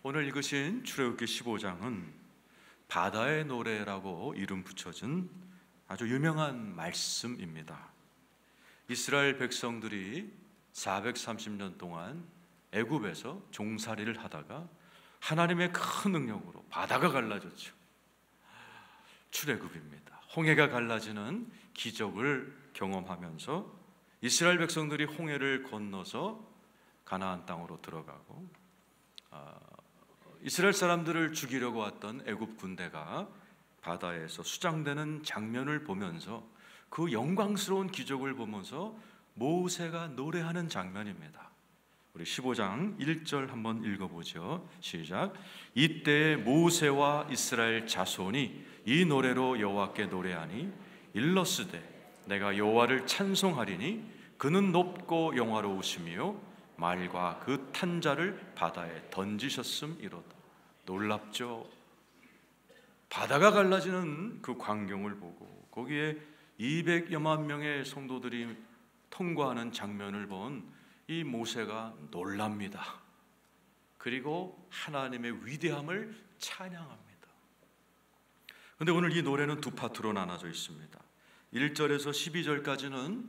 오늘 읽으신 출애굽기 15장은 바다의 노래라고 이름 붙여진 아주 유명한 말씀입니다. 이스라엘 백성들이 430년 동안 애굽에서 종살이를 하다가 하나님의 큰 능력으로 바다가 갈라졌죠. 출애굽입니다. 홍해가 갈라지는 기적을 경험하면서 이스라엘 백성들이 홍해를 건너서 가나안 땅으로 들어가고, 이스라엘 사람들을 죽이려고 왔던 애굽 군대가 바다에서 수장되는 장면을 보면서, 그 영광스러운 기적을 보면서 모세가 노래하는 장면입니다. 우리 15장 1절 한번 읽어보죠. 시작. 이때 모세와 이스라엘 자손이 이 노래로 여호와께 노래하니 일러스되 내가 여호와를 찬송하리니 그는 높고 영화로우시며 말과 그 탄 자를 바다에 던지셨음이로다. 놀랍죠? 바다가 갈라지는 그 광경을 보고 거기에 200여만 명의 성도들이 통과하는 장면을 본 이 모세가 놀랍니다. 그리고 하나님의 위대함을 찬양합니다. 그런데 오늘 이 노래는 두 파트로 나눠져 있습니다. 1절에서 12절까지는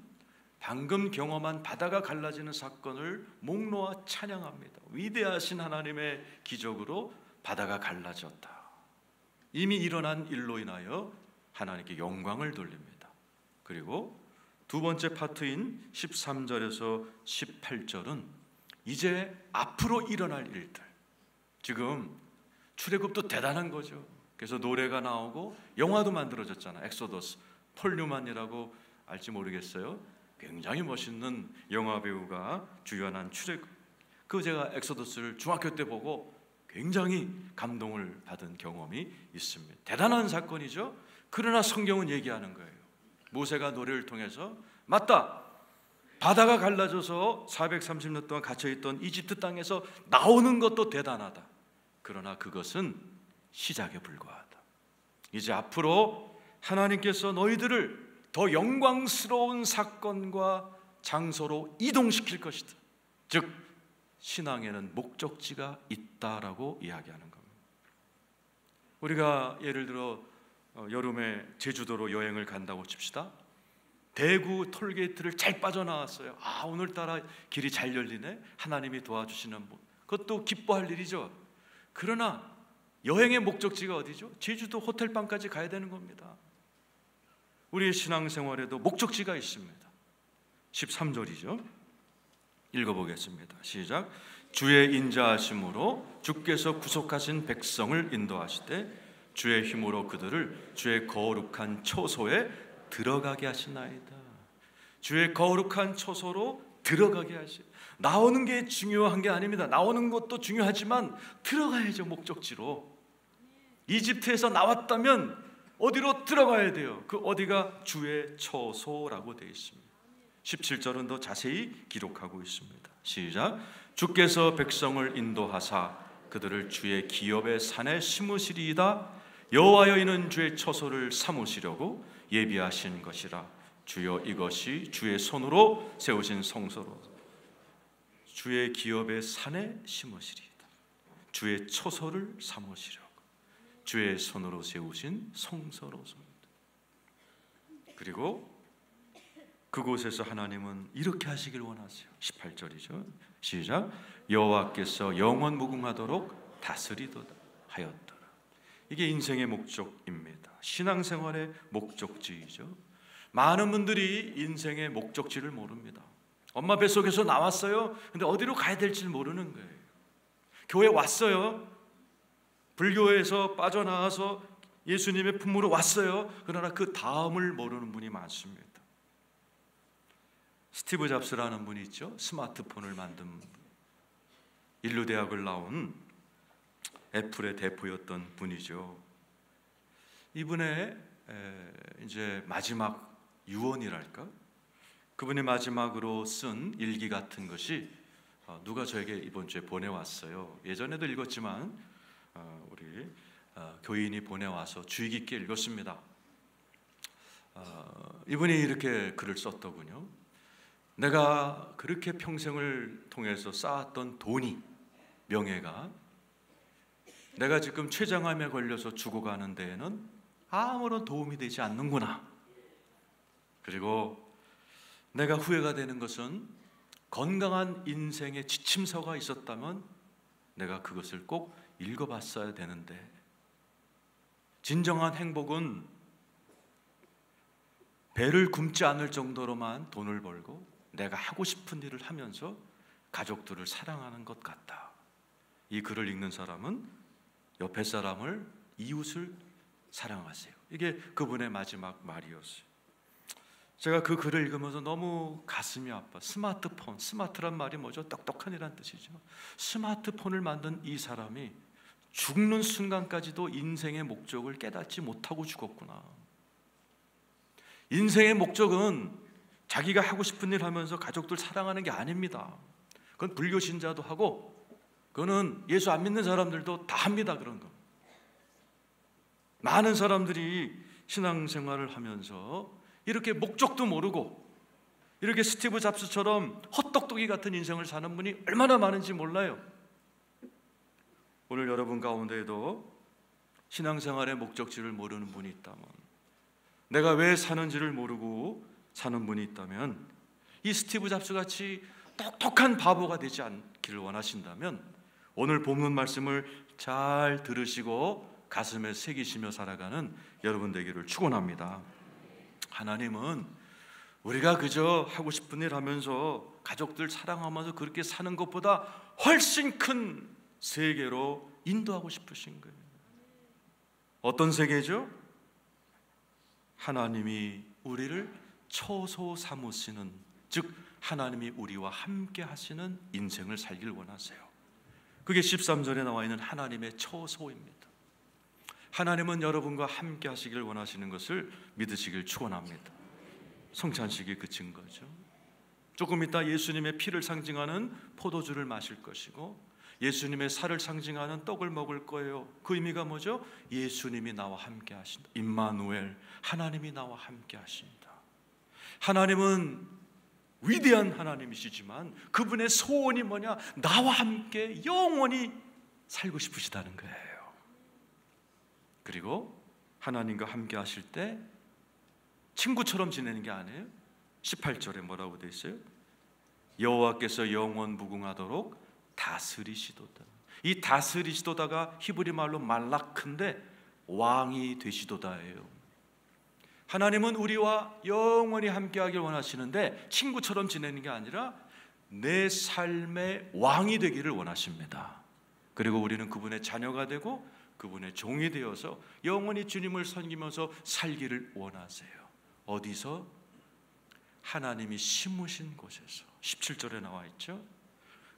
방금 경험한 바다가 갈라지는 사건을 목 놓아 찬양합니다. 위대하신 하나님의 기적으로 바다가 갈라졌다. 이미 일어난 일로 인하여 하나님께 영광을 돌립니다. 그리고 두 번째 파트인 13절에서 18절은 이제 앞으로 일어날 일들, 지금 출애굽도 대단한 거죠. 그래서 노래가 나오고 영화도 만들어졌잖아요. 엑소더스. 폴 뉴만이라고 알지 모르겠어요. 굉장히 멋있는 영화 배우가 주연한 출애굽. 제가 엑소더스를 중학교 때 보고 굉장히 감동을 받은 경험이 있습니다. 대단한 사건이죠. 그러나 성경은 얘기하는 거예요. 모세가 노래를 통해서, 맞다, 바다가 갈라져서 430년 동안 갇혀있던 이집트 땅에서 나오는 것도 대단하다. 그러나 그것은 시작에 불과하다. 이제 앞으로 하나님께서 너희들을 더 영광스러운 사건과 장소로 이동시킬 것이다. 즉 신앙에는 목적지가 있다라고 이야기하는 겁니다. 우리가 예를 들어 여름에 제주도로 여행을 간다고 칩시다. 대구 톨게이트를 잘 빠져나왔어요. 오늘따라 길이 잘 열리네. 하나님이 도와주시는 분. 그것도 기뻐할 일이죠. 그러나 여행의 목적지가 어디죠? 제주도 호텔방까지 가야 되는 겁니다. 우리의 신앙생활에도 목적지가 있습니다. 13절이죠. 읽어보겠습니다. 시작. 주의 인자하심으로 주께서 구속하신 백성을 인도하시되 주의 힘으로 그들을 주의 거룩한 처소에 들어가게 하시나이다. 주의 거룩한 처소로 들어가게 하시. 나오는 게 중요한 게 아닙니다. 나오는 것도 중요하지만 들어가야죠. 목적지로. 이집트에서 나왔다면 어디로 들어가야 돼요? 그 어디가 주의 처소라고 되어 있습니다. 17절은 더 자세히 기록하고 있습니다. 시작. 주께서 백성을 인도하사 그들을 주의 기업의 산에 심으시리이다. 여호와여 이는 주의 처소를 삼으시려고 예비하신 것이라. 주여 이것이 주의 손으로 세우신 성소로 주의 기업의 산에 심으시리이다. 주의 처소를 삼으시려고 주의 손으로 세우신 성소로소이다. 그리고 그곳에서 하나님은 이렇게 하시길 원하세요. 18절이죠. 시작. 여호와께서 영원 무궁하도록 다스리도다 하였더라. 이게 인생의 목적입니다. 신앙생활의 목적지이죠. 많은 분들이 인생의 목적지를 모릅니다. 엄마 뱃속에서 나왔어요. 근데 어디로 가야 될지 모르는 거예요. 교회 왔어요. 불교에서 빠져나와서 예수님의 품으로 왔어요. 그러나 그 다음을 모르는 분이 많습니다. 스티브 잡스라는 분이 있죠. 스마트폰을 만든 분. 인류 대학을 나온 애플의 대표였던 분이죠. 이분의 이제 마지막 유언이랄까? 그분이 마지막으로 쓴 일기 같은 것이 누가 저에게 이번 주에 보내왔어요. 예전에도 읽었지만 우리 교인이 보내와서 주의 깊게 읽었습니다. 이분이 이렇게 글을 썼더군요. 내가 그렇게 평생을 통해서 쌓았던 돈이, 명예가 내가 지금 췌장암에 걸려서 죽어가는 데에는 아무런 도움이 되지 않는구나. 그리고 내가 후회가 되는 것은 건강한 인생의 지침서가 있었다면 내가 그것을 꼭 읽어봤어야 되는데, 진정한 행복은 배를 굶지 않을 정도로만 돈을 벌고 내가 하고 싶은 일을 하면서 가족들을 사랑하는 것 같다. 이 글을 읽는 사람은 옆에 사람을, 이웃을 사랑하세요. 이게 그분의 마지막 말이었어요. 제가 그 글을 읽으면서 너무 가슴이 아파. 스마트폰, 스마트란 말이 뭐죠? 똑똑한이란 뜻이죠. 스마트폰을 만든 이 사람이 죽는 순간까지도 인생의 목적을 깨닫지 못하고 죽었구나. 인생의 목적은 자기가 하고 싶은 일 하면서 가족들 사랑하는 게 아닙니다. 그건 불교 신자도 하고, 그거는 예수 안 믿는 사람들도 다 합니다. 그런 거. 많은 사람들이 신앙생활을 하면서 이렇게 목적도 모르고 이렇게 스티브 잡스처럼 헛똑똑이 같은 인생을 사는 분이 얼마나 많은지 몰라요. 오늘 여러분 가운데에도 신앙생활의 목적지를 모르는 분이 있다면, 내가 왜 사는지를 모르고 사는 분이 있다면, 이 스티브 잡스 같이 똑똑한 바보가 되지 않기를 원하신다면 오늘 본문 말씀을 잘 들으시고 가슴에 새기시며 살아가는 여러분 되기를 축원합니다. 하나님은 우리가 그저 하고 싶은 일 하면서 가족들 사랑하면서 그렇게 사는 것보다 훨씬 큰 세계로 인도하고 싶으신 거예요. 어떤 세계죠? 하나님이 우리를 처소 삼으시는, 즉 하나님이 우리와 함께 하시는 인생을 살길 원하세요. 그게 13절에 나와 있는 하나님의 처소입니다. 하나님은 여러분과 함께 하시길 원하시는 것을 믿으시길 축원합니다. 성찬식이 그 증거죠. 조금 이따 예수님의 피를 상징하는 포도주를 마실 것이고 예수님의 살을 상징하는 떡을 먹을 거예요. 그 의미가 뭐죠? 예수님이 나와 함께 하신다. 임마누엘, 하나님이 나와 함께 하신다. 하나님은 위대한 하나님이시지만 그분의 소원이 뭐냐? 나와 함께 영원히 살고 싶으시다는 거예요. 그리고 하나님과 함께 하실 때 친구처럼 지내는 게 아니에요. 18절에 뭐라고 되어 있어요? 여호와께서 영원 무궁하도록 다스리시도다. 이 다스리시도다가 히브리 말로 말라크인데 왕이 되시도다예요. 하나님은 우리와 영원히 함께하길 원하시는데 친구처럼 지내는 게 아니라 내 삶의 왕이 되기를 원하십니다. 그리고 우리는 그분의 자녀가 되고 그분의 종이 되어서 영원히 주님을 섬기면서 살기를 원하세요. 어디서? 하나님이 심으신 곳에서. 17절에 나와 있죠.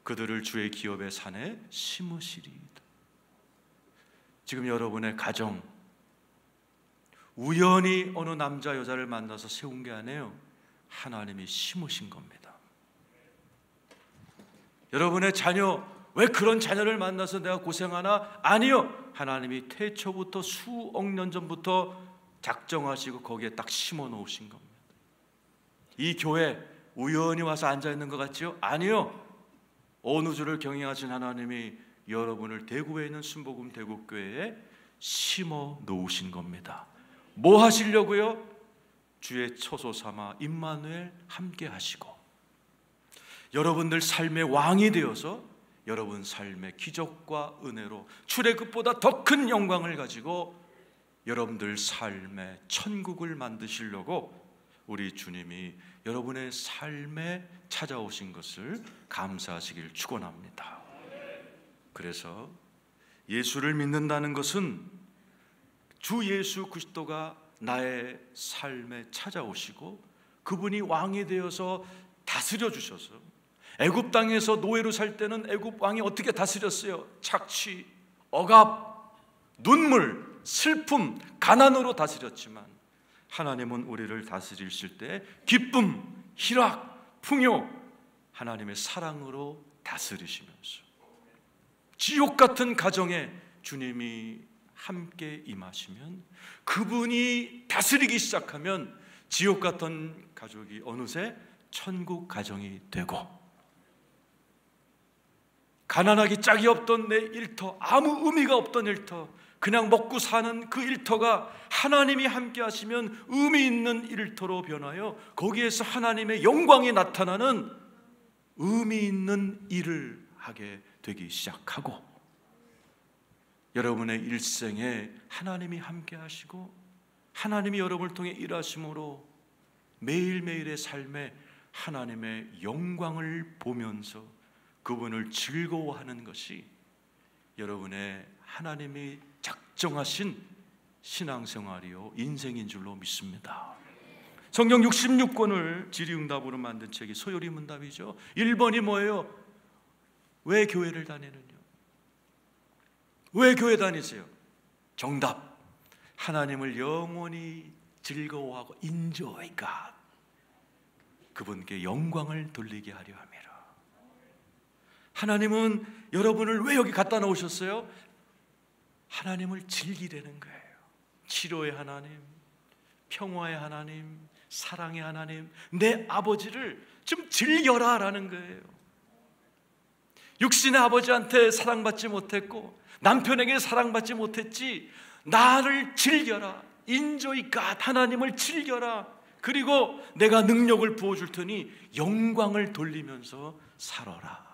그들을 주의 기업의 산에 심으시리이다. 지금 여러분의 가정, 우연히 어느 남자 여자를 만나서 세운 게 아니에요. 하나님이 심으신 겁니다. 여러분의 자녀, 왜 그런 자녀를 만나서 내가 고생하나? 아니요. 하나님이 태초부터 수억 년 전부터 작정하시고 거기에 딱 심어 놓으신 겁니다. 이 교회 우연히 와서 앉아 있는 것 같지요? 아니요. 온 우주를 경영하신 하나님이 여러분을 대구에 있는 순복음 대구교회에 심어 놓으신 겁니다. 뭐 하시려고요? 주의 처소 삼아 임마누엘 함께 하시고 여러분들 삶의 왕이 되어서 여러분 삶의 기적과 은혜로 출애굽보다 더 큰 영광을 가지고 여러분들 삶의 천국을 만드시려고 우리 주님이 여러분의 삶에 찾아오신 것을 감사하시길 축원합니다. 그래서 예수를 믿는다는 것은 주 예수 그리스도가 나의 삶에 찾아오시고 그분이 왕이 되어서 다스려 주셔서, 애굽 땅에서 노예로 살 때는 애굽 왕이 어떻게 다스렸어요? 착취, 억압, 눈물, 슬픔, 가난으로 다스렸지만 하나님은 우리를 다스리실 때 기쁨, 희락, 풍요, 하나님의 사랑으로 다스리시면서 지옥 같은 가정에 주님이 함께 임하시면, 그분이 다스리기 시작하면 지옥 같은 가족이 어느새 천국 가정이 되고, 가난하기 짝이 없던 내 일터, 아무 의미가 없던 일터, 그냥 먹고 사는 그 일터가 하나님이 함께 하시면 의미 있는 일터로 변하여 거기에서 하나님의 영광이 나타나는 의미 있는 일을 하게 되기 시작하고, 여러분의 일생에 하나님이 함께 하시고 하나님이 여러분을 통해 일하심으로 매일매일의 삶에 하나님의 영광을 보면서 그분을 즐거워하는 것이 여러분의 하나님이 작정하신 신앙생활이요 인생인 줄로 믿습니다. 성경 66권을 질의응답으로 만든 책이 소요리문답이죠. 1번이 뭐예요? 왜 교회를 다니느냐? 왜 교회 다니세요? 정답, 하나님을 영원히 즐거워하고 enjoy God, 그분께 영광을 돌리게 하려 함이라. 하나님은 여러분을 왜 여기 갖다 놓으셨어요? 하나님을 즐기려는 거예요. 치료의 하나님, 평화의 하나님, 사랑의 하나님, 내 아버지를 좀 즐겨라 라는 거예요. 육신의 아버지한테 사랑받지 못했고 남편에게 사랑받지 못했지, 나를 즐겨라, 인조이 갓, 하나님을 즐겨라. 그리고 내가 능력을 부어줄 테니 영광을 돌리면서 살아라.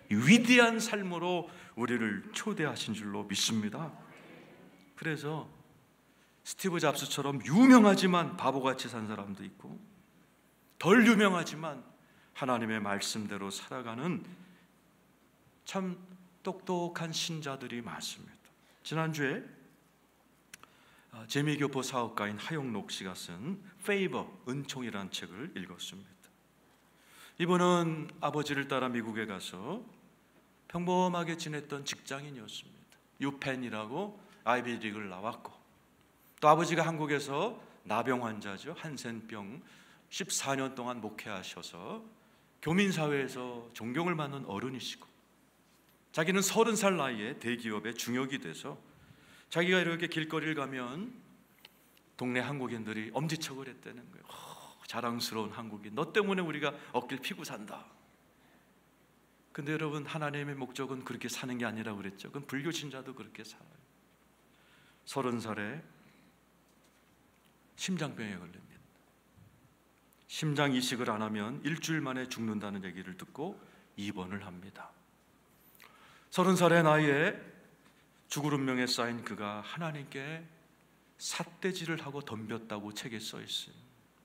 위대한 삶으로 우리를 초대하신 줄로 믿습니다. 그래서 스티브 잡스처럼 유명하지만 바보같이 산 사람도 있고, 덜 유명하지만 하나님의 말씀대로 살아가는 참 똑똑한 신자들이 많습니다. 지난주에 재미교포 사업가인 하용록 씨가 쓴 페이버, 은총이라는 책을 읽었습니다. 이분은 아버지를 따라 미국에 가서 평범하게 지냈던 직장인이었습니다. 유펜이라고 아이비리그를 나왔고, 또 아버지가 한국에서 나병 환자죠. 한센병 14년 동안 목회하셔서 교민사회에서 존경을 받는 어른이시고, 자기는 30살 나이에 대기업의 중역이 돼서 자기가 이렇게 길거리를 가면 동네 한국인들이 엄지척을 했다는 거예요. 자랑스러운 한국인, 너 때문에 우리가 어깨를 피고 산다. 근데 여러분, 하나님의 목적은 그렇게 사는 게 아니라고 그랬죠. 그건 불교 신자도 그렇게 살아요. 30살에 심장병에 걸립니다. 심장 이식을 안 하면 일주일 만에 죽는다는 얘기를 듣고 입원을 합니다. 30살의 나이에 죽을 운명에 쌓인 그가 하나님께 삿대질을 하고 덤볐다고 책에 써 있어요.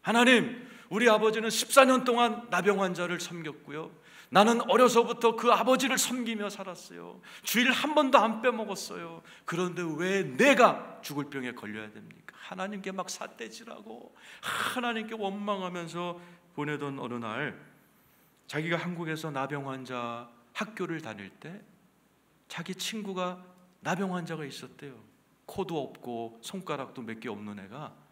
하나님, 우리 아버지는 14년 동안 나병 환자를 섬겼고요, 나는 어려서부터 그 아버지를 섬기며 살았어요. 주일 한 번도 안 빼먹었어요. 그런데 왜 내가 죽을 병에 걸려야 됩니까? 하나님께 막 삿대질하고 하나님께 원망하면서 보내던 어느 날, 자기가 한국에서 나병 환자 학교를 다닐 때 자기 친구가 나병 환자가 있었대요. 코도 없고 손가락도 몇 개 없는 애가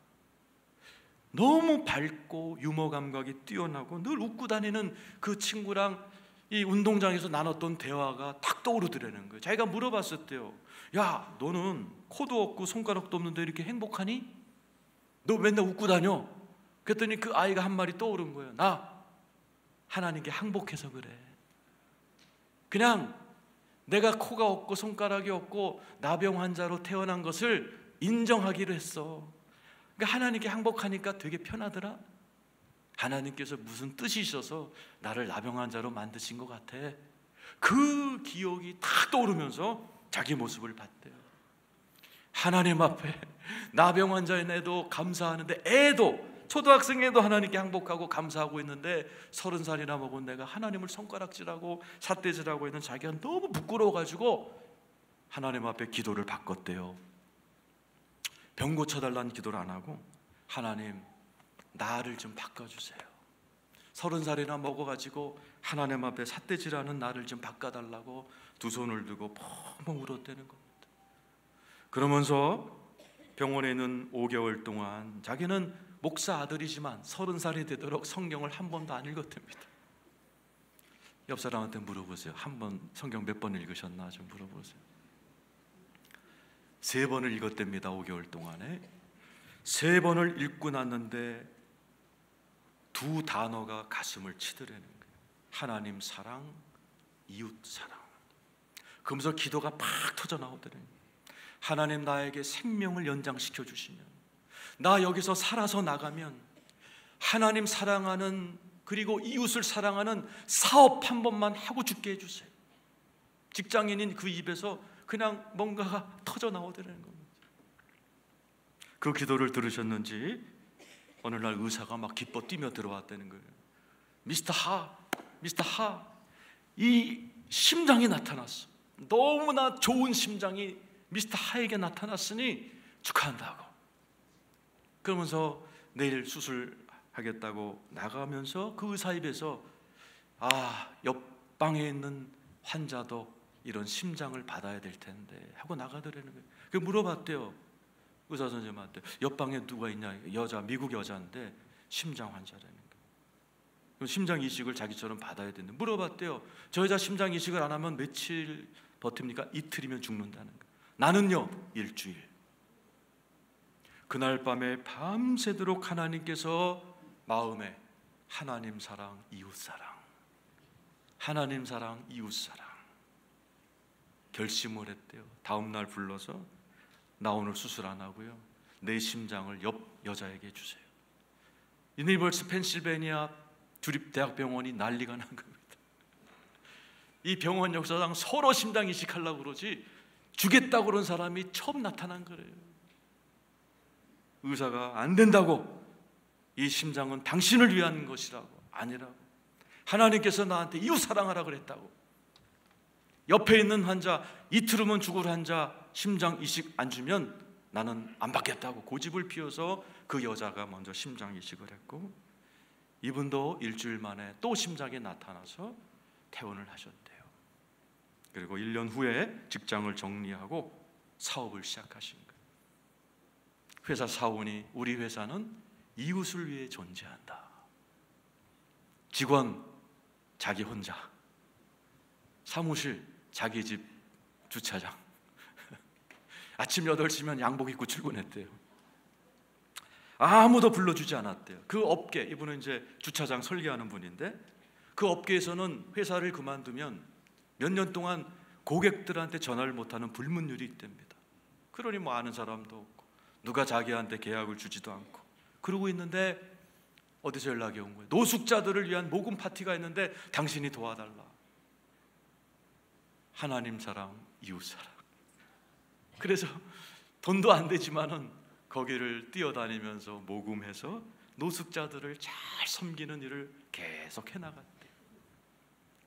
너무 밝고 유머 감각이 뛰어나고 늘 웃고 다니는 그 친구랑 이 운동장에서 나눴던 대화가 탁 떠오르더라는 거예요. 자기가 물어봤었대요. 야, 너는 코도 없고 손가락도 없는데 이렇게 행복하니? 너 맨날 웃고 다녀? 그랬더니 그 아이가 한 말이 떠오른 거예요. 나 하나님께 항복해서 그래. 그냥 내가 코가 없고 손가락이 없고 나병 환자로 태어난 것을 인정하기로 했어. 그러니까 하나님께 항복하니까 되게 편하더라. 하나님께서 무슨 뜻이 있어서 나를 나병 환자로 만드신 것 같아. 그 기억이 탁 떠오르면서 자기 모습을 봤대요. 하나님 앞에 나병 환자인 애도 감사하는데, 애도 초등학생 애도 하나님께 항복하고 감사하고 있는데 30살이나 먹은 내가 하나님을 손가락질하고 삿대질하고 있는 자기가 너무 부끄러워가지고 하나님 앞에 기도를 바꿨대요. 병 고쳐달라는 기도를 안 하고, 하나님 나를 좀 바꿔주세요. 30살이나 먹어가지고 하나님 앞에 삿대질하는 나를 좀 바꿔달라고 두 손을 들고 펑펑 울었다는 겁니다. 그러면서 병원에 있는 5개월 동안 자기는 목사 아들이지만 30살이 되도록 성경을 한 번도 안 읽었답니다. 옆 사람한테 물어보세요. 한 번 성경 몇 번 읽으셨나 좀 물어보세요. 3번을 읽었답니다. 5개월 동안에 3번을 읽고 났는데 두 단어가 가슴을 치더라는 거예요. 하나님 사랑, 이웃 사랑. 그러면서 기도가 팍 터져 나오더래요. 하나님, 나에게 생명을 연장시켜 주시면, 나 여기서 살아서 나가면 하나님 사랑하는, 그리고 이웃을 사랑하는 사업 한 번만 하고 죽게 해주세요. 직장인인 그 입에서 그냥 뭔가가 터져 나오더라는 겁니다. 그 기도를 들으셨는지 어느 날 의사가 막 기뻐 뛰며 들어왔다는 거예요. 미스터 하, 이 심장이 나타났어. 너무나 좋은 심장이 미스터 하에게 나타났으니 축하한다고. 그러면서 내일 수술하겠다고 나가면서 그 의사 입에서 옆방에 있는 환자도 이런 심장을 받아야 될 텐데 하고 나가더라는 거예요. 그 물어봤대요. 의사 선생님한테, 옆방에 누가 있냐? 여자, 미국 여자인데 심장 환자라는 거예요. 심장 이식을 자기처럼 받아야 되는데 물어봤대요. 저 여자 심장 이식을 안 하면 며칠 버팁니까? 이틀이면 죽는다는 거예요. 나는요, 일주일. 그날 밤에 밤새도록 하나님께서 마음에 하나님 사랑, 이웃 사랑, 하나님 사랑, 이웃 사랑 결심을 했대요. 다음 날 불러서, 나 오늘 수술 안 하고요, 내 심장을 옆 여자에게 주세요. 유니버스 펜실베니아 주립대학병원이 난리가 난 겁니다. 이 병원 역사상 서로 심장 이식하려고 그러지 주겠다고 그런 사람이 처음 나타난 거예요. 의사가 안 된다고, 이 심장은 당신을 위한 것이라고, 아니라고, 하나님께서 나한테 이웃 사랑하라 그랬다고. 옆에 있는 환자, 이틀 후면 죽을 환자 심장 이식 안 주면 나는 안 받겠다고 고집을 피워서 그 여자가 먼저 심장 이식을 했고, 이분도 일주일 만에 또 심장이 나타나서 퇴원을 하셨대요. 그리고 1년 후에 직장을 정리하고 사업을 시작하신 거예요. 회사 사원이, 우리 회사는 이웃을 위해 존재한다. 직원 자기 혼자, 사무실 자기 집 주차장. 아침 8시면 양복 입고 출근했대요. 아무도 불러주지 않았대요. 그 업계, 이분은 이제 주차장 설계하는 분인데, 그 업계에서는 회사를 그만두면 몇 년 동안 고객들한테 전화를 못하는 불문율이 있답니다. 그러니 뭐 아는 사람도 없고 누가 자기한테 계약을 주지도 않고 그러고 있는데, 어디서 연락이 온 거예요. 노숙자들을 위한 모금 파티가 있는데 당신이 도와달라. 하나님 사랑, 이웃 사랑. 그래서 돈도 안 되지만은 거기를 뛰어다니면서 모금해서 노숙자들을 잘 섬기는 일을 계속 해나갔대요.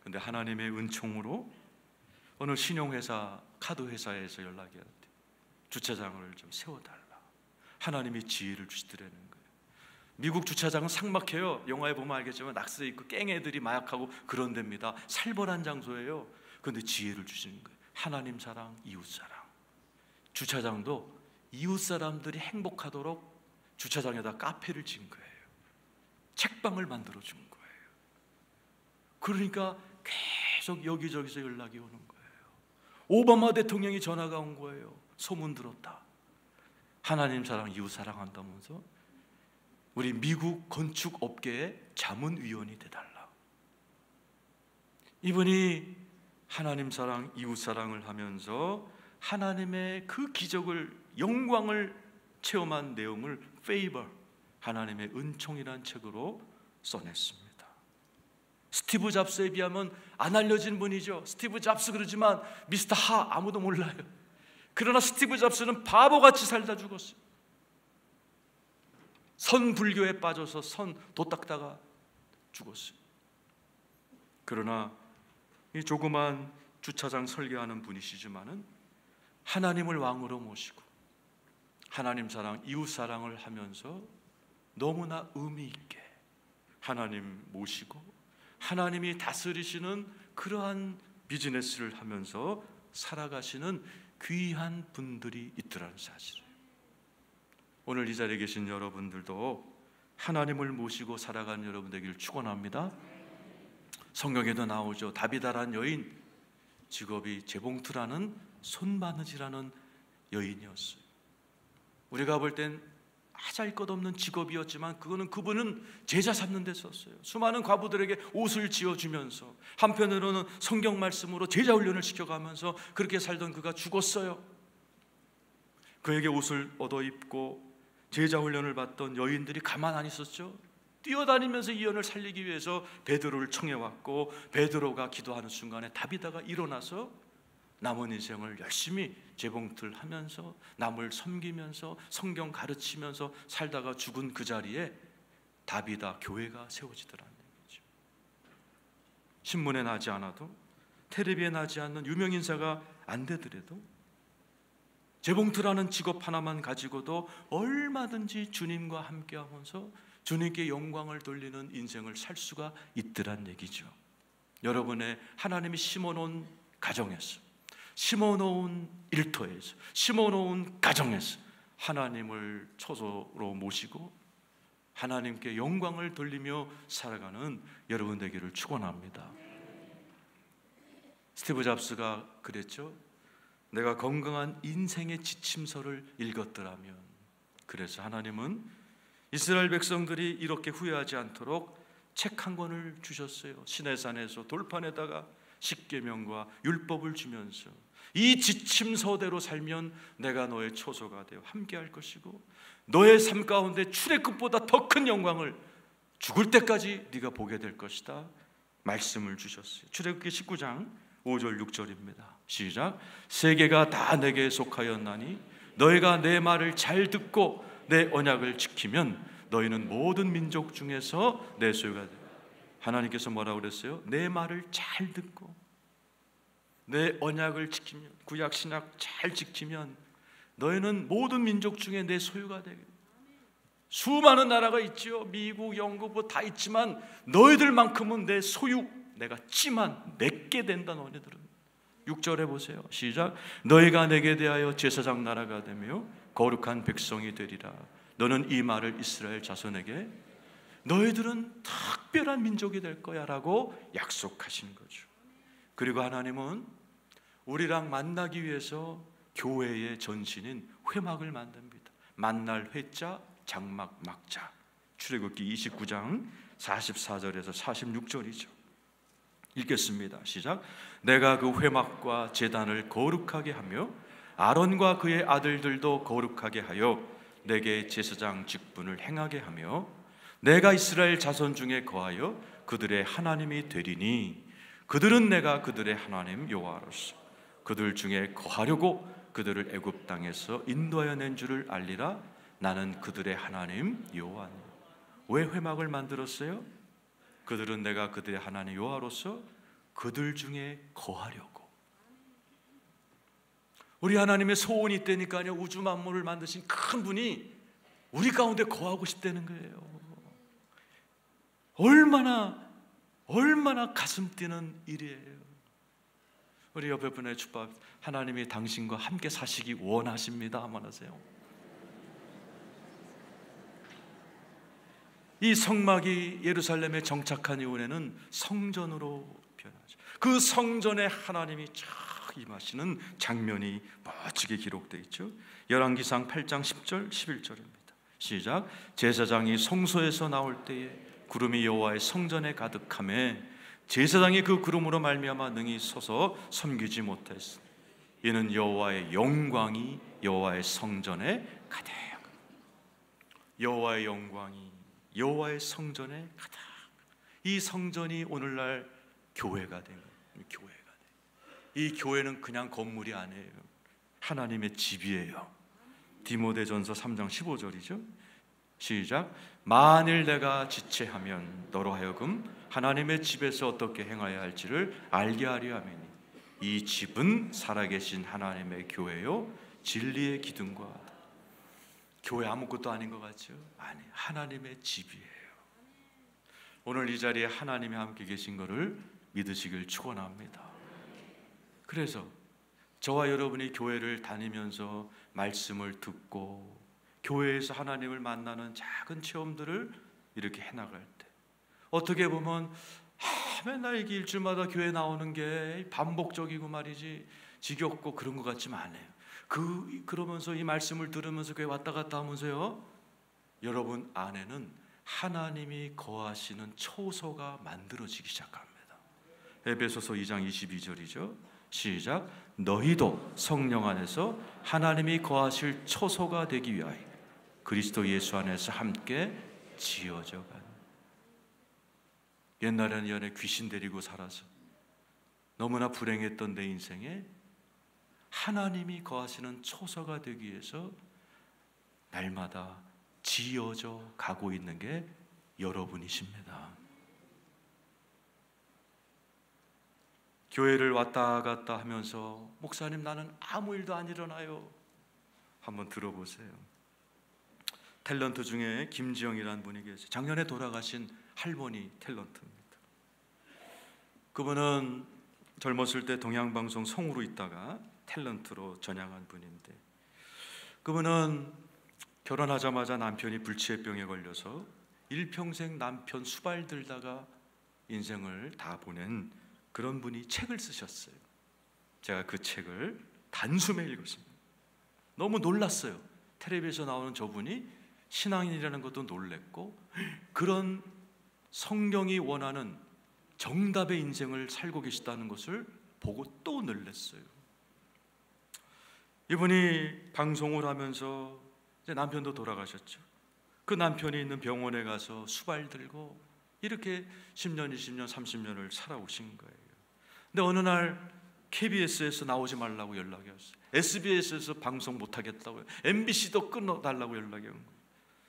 근데 하나님의 은총으로 어느 신용회사, 카드회사에서 연락이 왔대요. 주차장을 좀 세워달라. 하나님이 지혜를 주시더라는 거예요. 미국 주차장은 삭막해요. 영화에 보면 알겠지만 낙서 있고 깽애들이 마약하고 그런 데입니다. 살벌한 장소예요. 그런데 지혜를 주시는 거예요. 하나님 사랑, 이웃 사랑. 주차장도 이웃 사람들이 행복하도록 주차장에다 카페를 진 거예요. 책방을 만들어 준 거예요. 그러니까 계속 여기저기서 연락이 오는 거예요. 오바마 대통령이 전화가 온 거예요. 소문 들었다. 하나님 사랑, 이웃 사랑한다면서 우리 미국 건축 업계의 자문위원이 돼달라. 이분이 하나님 사랑, 이웃 사랑을 하면서 하나님의 그 기적을, 영광을 체험한 내용을 페이버, 하나님의 은총이라는 책으로 써냈습니다. 스티브 잡스에 비하면 안 알려진 분이죠. 스티브 잡스 그러지만 미스터 하 아무도 몰라요. 그러나 스티브 잡스는 바보같이 살다 죽었어요. 선불교에 빠져서 도 닦다가 죽었어요. 그러나 이 조그만 주차장 설계하는 분이시지만은 하나님을 왕으로 모시고 하나님 사랑, 이웃 사랑을 하면서 너무나 의미 있게 하나님 모시고 하나님이 다스리시는 그러한 비즈니스를 하면서 살아가시는 귀한 분들이 있더라는 사실을, 오늘 이 자리에 계신 여러분들도 하나님을 모시고 살아가는 여러분 되기를 축원합니다. 성경에도 나오죠. 다비다라는 여인, 직업이 재봉틀하는 손바느질하는 여인이었어요. 우리가 볼 땐 하잘것없는 직업이었지만 그분은 제자 삼는 데 썼어요. 수많은 과부들에게 옷을 지어주면서 한편으로는 성경 말씀으로 제자 훈련을 시켜가면서 그렇게 살던 그가 죽었어요. 그에게 옷을 얻어 입고 제자 훈련을 받던 여인들이 가만 안 있었죠. 뛰어다니면서 이 연을 살리기 위해서 베드로를 청해왔고, 베드로가 기도하는 순간에 다비다가 일어나서 남은 인생을 열심히 재봉틀 하면서 남을 섬기면서 성경 가르치면서 살다가 죽은 그 자리에 다비다 교회가 세워지더라는 얘기죠. 신문에 나지 않아도, 텔레비에 나지 않는 유명 인사가 안 되더라도 재봉틀하는 직업 하나만 가지고도 얼마든지 주님과 함께하면서 주님께 영광을 돌리는 인생을 살 수가 있더란 얘기죠. 여러분의 하나님이 심어놓은 가정에서, 심어놓은 일터에서, 심어놓은 가정에서 하나님을 초소로 모시고 하나님께 영광을 돌리며 살아가는 여러분 되기를 축원합니다. 스티브 잡스가 그랬죠. 내가 건강한 인생의 지침서를 읽었더라면. 그래서 하나님은 이스라엘 백성들이 이렇게 후회하지 않도록 책 한 권을 주셨어요. 시내산에서 돌판에다가 십계명과 율법을 주면서 이 지침서대로 살면 내가 너의 초소가 되어 함께할 것이고 너의 삶 가운데 출애굽보다 더 큰 영광을 죽을 때까지 네가 보게 될 것이다 말씀을 주셨어요. 출애굽기 19장 5절 6절입니다. 시작. 세계가 다 내게 속하였나니 너희가 내 말을 잘 듣고 내 언약을 지키면 너희는 모든 민족 중에서 내 소유가 돼. 하나님께서 뭐라고 그랬어요? 내 말을 잘 듣고 내 언약을 지키면, 구약 신약 잘 지키면 너희는 모든 민족 중에 내 소유가 되게. 수많은 나라가 있지요. 미국, 영국 뭐 다 있지만 너희들만큼은 내 소유, 내가 찌만 내게 된다. 너희들은 6절에 보세요. 시작. 너희가 내게 대하여 제사장 나라가 되며 거룩한 백성이 되리라. 너는 이 말을 이스라엘 자손에게 너희들은 특별한 민족이 될 거야 라고 약속하신 거죠. 그리고 하나님은 우리랑 만나기 위해서 교회의 전신인 회막을 만듭니다. 만날 회자, 장막 막자. 출애굽기 29장 44절에서 46절이죠. 읽겠습니다. 시작. 내가 그 회막과 제단을 거룩하게 하며 아론과 그의 아들들도 거룩하게 하여 내게 제사장 직분을 행하게 하며 내가 이스라엘 자손 중에 거하여 그들의 하나님이 되리니 그들은 내가 그들의 하나님 여호와로서 그들 중에 거하려고 그들을 애굽 땅에서 인도하여 낸 줄을 알리라. 나는 그들의 하나님 여호와니. 왜 회막을 만들었어요? 그들은 내가 그들의 하나님 여호와로서 그들 중에 거하려고. 우리 하나님의 소원이 있다니까요. 우주 만물을 만드신 큰 분이 우리 가운데 거하고 싶다는 거예요. 얼마나 가슴 뛰는 일이에요. 우리 옆에 분의 축복, 하나님이 당신과 함께 사시기 원하십니다. 한번 하세요. 이 성막이 예루살렘에 정착한 이후에는 성전으로 변하죠. 그 성전에 하나님이 쫙 임하시는 장면이 멋지게 기록되어 있죠. 열왕기상 8장 10절 11절입니다. 시작. 제사장이 성소에서 나올 때에 구름이 여호와의 성전에 가득하매 제사장이 그 구름으로 말미암아 능히 서서 섬기지 못했으니 이는 여호와의 영광이 여호와의 성전에 가득. 여호와의 영광이 여호와의 성전에 가득. 이 성전이 오늘날 교회가 된 거예요. 교회가 돼. 이 교회는 그냥 건물이 아니에요. 하나님의 집이에요. 디모데전서 3장 15절이죠. 시작. 만일 내가 지체하면 너로 하여금 하나님의 집에서 어떻게 행하여야 할지를 알게 하려 함이니 이 집은 살아계신 하나님의 교회요 진리의 기둥과. 교회 아무것도 아닌 것 같죠? 아니, 하나님의 집이에요. 오늘 이 자리에 하나님이 함께 계신 것을 믿으시길 축원합니다. 그래서 저와 여러분이 교회를 다니면서 말씀을 듣고 교회에서 하나님을 만나는 작은 체험들을 이렇게 해나갈 때 어떻게 보면 맨날 이게 일주일마다 교회 나오는 게 반복적이고 말이지 지겹고 그런 것 같지만 않아요. 그러면서 이 말씀을 들으면서 교회 왔다 갔다 하면서요 여러분 안에는 하나님이 거하시는 초소가 만들어지기 시작합니다. 에베소서 2장 22절이죠. 시작. 너희도 성령 안에서 하나님이 거하실 초소가 되기 위하여 그리스도 예수 안에서 함께 지어져 가는. 옛날에는 연애 귀신 데리고 살아서 너무나 불행했던 내 인생에 하나님이 거하시는 초소가 되기 위해서 날마다 지어져 가고 있는 게 여러분이십니다. 교회를 왔다 갔다 하면서 목사님 나는 아무 일도 안 일어나요. 한번 들어보세요. 탤런트 중에 김지영이라는 분이 계세요. 작년에 돌아가신 할머니 탤런트입니다. 그분은 젊었을 때 동양방송 성우로 있다가 탤런트로 전향한 분인데, 그분은 결혼하자마자 남편이 불치병에 걸려서 일평생 남편 수발 들다가 인생을 다 보낸 그런 분이 책을 쓰셨어요. 제가 그 책을 단숨에 읽었습니다. 너무 놀랐어요. 텔레비에서 나오는 저분이 신앙인이라는 것도 놀랬고, 그런 성경이 원하는 정답의 인생을 살고 계시다는 것을 보고 또 놀랐어요. 이분이 방송을 하면서 이제 남편도 돌아가셨죠. 그 남편이 있는 병원에 가서 수발 들고 이렇게 10년, 20년, 30년을 살아오신 거예요. 근데 어느 날 KBS에서 나오지 말라고 연락이 왔어요. SBS에서 방송 못하겠다고요. MBC도 끊어달라고 연락이 온 거예요.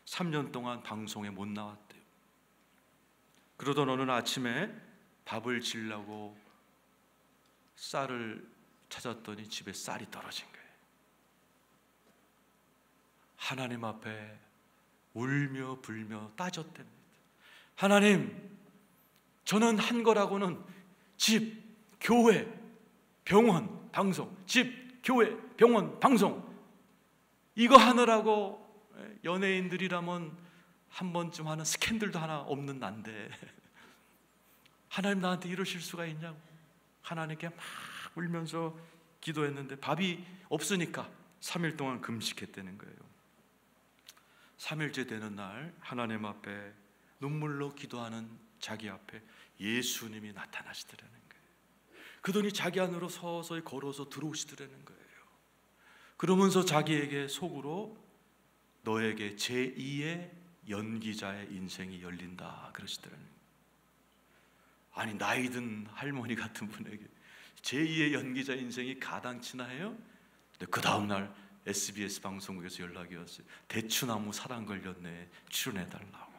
3년 동안 방송에 못 나왔대요. 그러던 어느 날 아침에 밥을 지려고 쌀을 찾았더니 집에 쌀이 떨어진 거예요. 하나님 앞에 울며 불며 따졌답니다. 하나님, 저는 한 거라고는 집, 교회, 병원, 방송, 집, 교회, 병원, 방송, 이거 하느라고 연예인들이라면 한 번쯤 하는 스캔들도 하나 없는 난데 하나님 나한테 이러실 수가 있냐고 하나님께 막 울면서 기도했는데 밥이 없으니까 3일 동안 금식했다는 거예요. 3일째 되는 날 하나님 앞에 눈물로 기도하는 자기 앞에 예수님이 나타나시더라는 거예요. 그더니 자기 안으로 서서히 걸어서 들어오시더라는 거예요. 그러면서 자기에게 속으로 너에게 제2의 연기자의 인생이 열린다 그러시더라는 거예요. 아니 나이 든 할머니 같은 분에게 제2의 연기자 인생이 가당치나 해요? 근데 그 다음날 SBS 방송국에서 연락이 왔어요. 대추나무 사랑 걸렸네, 출연해달라고.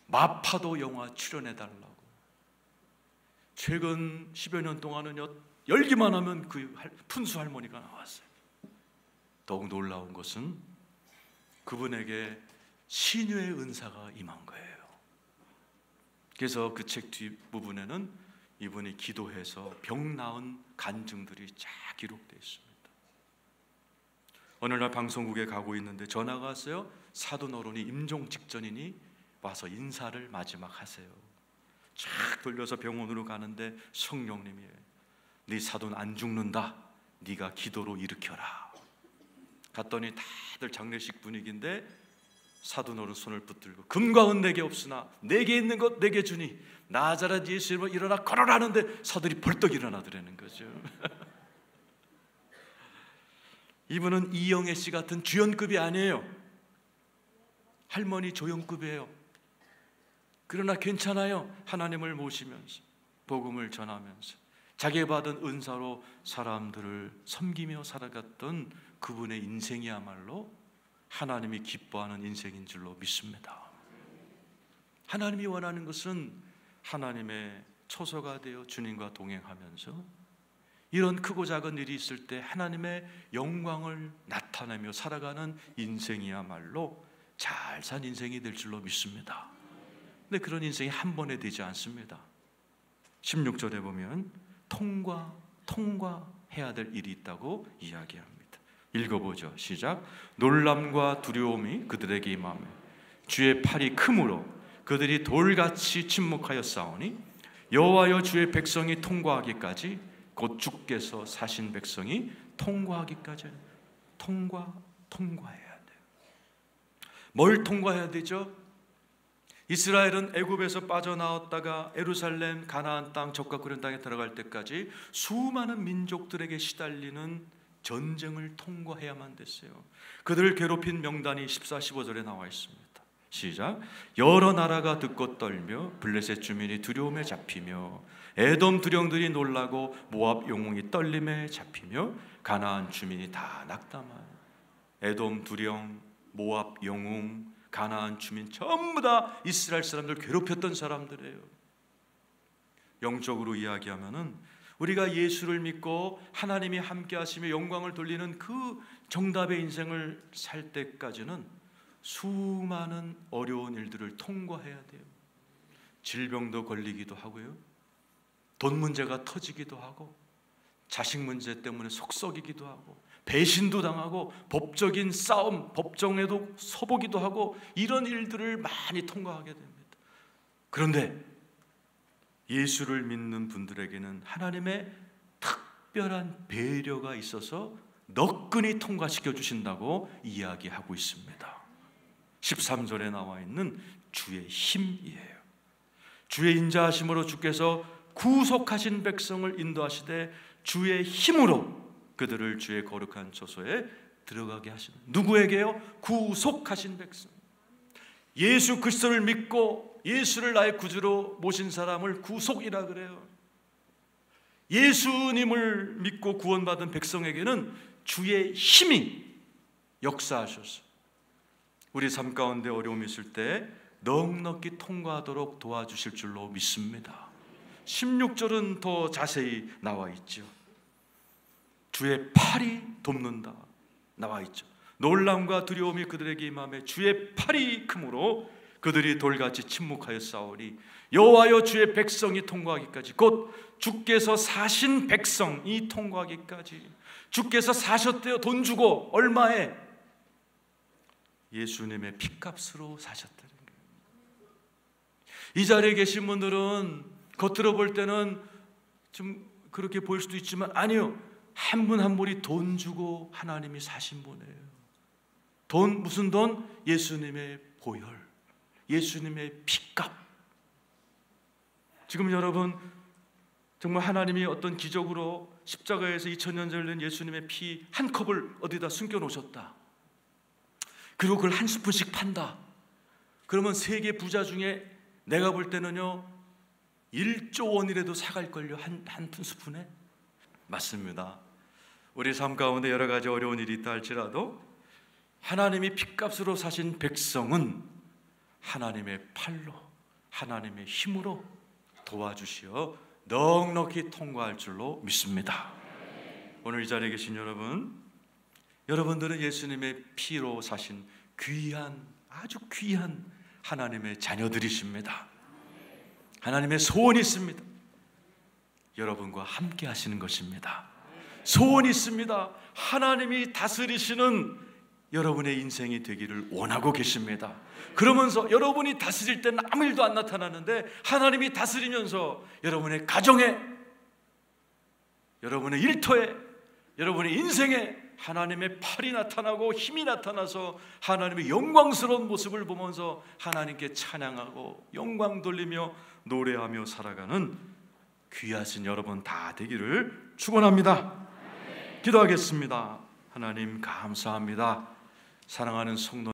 마파도 영화 출연해달라고. 최근 10여 년 동안은 열기만 하면 그 푼수 할머니가 나왔어요. 더욱 놀라운 것은 그분에게 신유의 은사가 임한 거예요. 그래서 그 책 뒷부분에는 이분이 기도해서 병 나은 간증들이 쫙 기록되어 있습니다. 어느 날 방송국에 가고 있는데 전화가 왔어요. 사돈 어른이 임종 직전이니 와서 인사를 마지막 하세요. 쫙 돌려서 병원으로 가는데 성령님이 네 사돈 안 죽는다, 네가 기도로 일으켜라. 갔더니 다들 장례식 분위기인데 사돈 어른 손을 붙들고 금과 은 내게 없으나 내게 있는 것 내게 주니 나자렛 예수 이름으로 일어나 걸어라 하는데 사돈이 벌떡 일어나더라는 거죠. 이분은 이영애 씨 같은 주연급이 아니에요. 할머니 조연급이에요. 그러나 괜찮아요. 하나님을 모시면서 복음을 전하면서 자기가 받은 은사로 사람들을 섬기며 살아갔던 그분의 인생이야말로 하나님이 기뻐하는 인생인 줄로 믿습니다. 하나님이 원하는 것은 하나님의 초소가 되어 주님과 동행하면서 이런 크고 작은 일이 있을 때 하나님의 영광을 나타내며 살아가는 인생이야말로 잘 산 인생이 될 줄로 믿습니다. 근데 그런 인생이 한 번에 되지 않습니다. 16절에 보면 통과해야 될 일이 있다고 이야기합니다. 읽어보죠. 시작. 놀람과 두려움이 그들에게 임하며 주의 팔이 크므로 그들이 돌같이 침묵하여 싸우니 여호와여 주의 백성이 통과하기까지 곧 주께서 사신 백성이 통과하기까지 통과해야 돼요. 뭘 통과해야 되죠? 이스라엘은 애굽에서 빠져나왔다가 예루살렘 가나안 땅 적과 구련 땅에 들어갈 때까지 수많은 민족들에게 시달리는 전쟁을 통과해야만 됐어요. 그들을 괴롭힌 명단이 14, 15절에 나와 있습니다. 시작. 여러 나라가 듣고 떨며 블레셋 주민이 두려움에 잡히며 에돔 두령들이 놀라고 모압 영웅이 떨림에 잡히며 가나안 주민이 다 낙담하여. 에돔 두령, 모압 영웅, 가나안 주민 전부 다 이스라엘 사람들 괴롭혔던 사람들이에요. 영적으로 이야기하면은 우리가 예수를 믿고 하나님이 함께 하시며 영광을 돌리는 그 정답의 인생을 살 때까지는 수많은 어려운 일들을 통과해야 돼요. 질병도 걸리기도 하고요, 돈 문제가 터지기도 하고, 자식 문제 때문에 속 썩이기도 하고, 배신도 당하고, 법적인 싸움, 법정에도 서보기도 하고, 이런 일들을 많이 통과하게 됩니다. 그런데 예수를 믿는 분들에게는 하나님의 특별한 배려가 있어서 너끈히 통과시켜 주신다고 이야기하고 있습니다. 13절에 나와 있는 주의 힘이에요. 주의 인자하심으로 주께서 구속하신 백성을 인도하시되 주의 힘으로 그들을 주의 거룩한 처소에 들어가게 하시는, 누구에게요? 구속하신 백성. 예수 그리스도를 믿고 예수를 나의 구주로 모신 사람을 구속이라 그래요. 예수님을 믿고 구원받은 백성에게는 주의 힘이 역사하셔서 우리 삶 가운데 어려움이 있을 때 넉넉히 통과하도록 도와주실 줄로 믿습니다. 16절은 더 자세히 나와 있죠. 주의 팔이 돕는다 나와 있죠. 놀람과 두려움이 그들에게 임하며 주의 팔이 크므로 그들이 돌같이 침묵하여 싸우리. 여호와여 주의 백성이 통과하기까지, 곧 주께서 사신 백성이 통과하기까지. 주께서 사셨대요. 돈 주고. 얼마에? 예수님의 피값으로 사셨다는 거예요. 이 자리에 계신 분들은 겉으로 볼 때는 좀 그렇게 보일 수도 있지만 아니요, 한 분 한 분이 돈 주고 하나님이 사신 분이에요. 돈, 무슨 돈? 예수님의 보혈, 예수님의 피값. 지금 여러분 정말 하나님이 어떤 기적으로 십자가에서 2000년 전에 낸 예수님의 피 한 컵을 어디다 숨겨 놓으셨다. 그리고 그걸 한 스푼씩 판다. 그러면 세계 부자 중에 내가 볼 때는요 1조 원이라도 사갈걸요, 한 스푼에. 맞습니다. 우리 삶 가운데 여러 가지 어려운 일이 있다 할지라도 하나님이 핏값으로 사신 백성은 하나님의 팔로, 하나님의 힘으로 도와주시어 넉넉히 통과할 줄로 믿습니다. 오늘 이 자리에 계신 여러분들은 예수님의 피로 사신 귀한, 아주 귀한 하나님의 자녀들이십니다. 하나님의 소원이 있습니다. 여러분과 함께 하시는 것입니다. 소원이 있습니다. 하나님이 다스리시는 여러분의 인생이 되기를 원하고 계십니다. 그러면서 여러분이 다스릴 때는 아무 일도 안 나타나는데 하나님이 다스리면서 여러분의 가정에, 여러분의 일터에, 여러분의 인생에 하나님의 팔이 나타나고 힘이 나타나서 하나님의 영광스러운 모습을 보면서 하나님께 찬양하고 영광 돌리며 노래하며 살아가는 귀하신 여러분 다 되기를 축원합니다. 기도하겠습니다. 하나님 감사합니다. 사랑하는 성도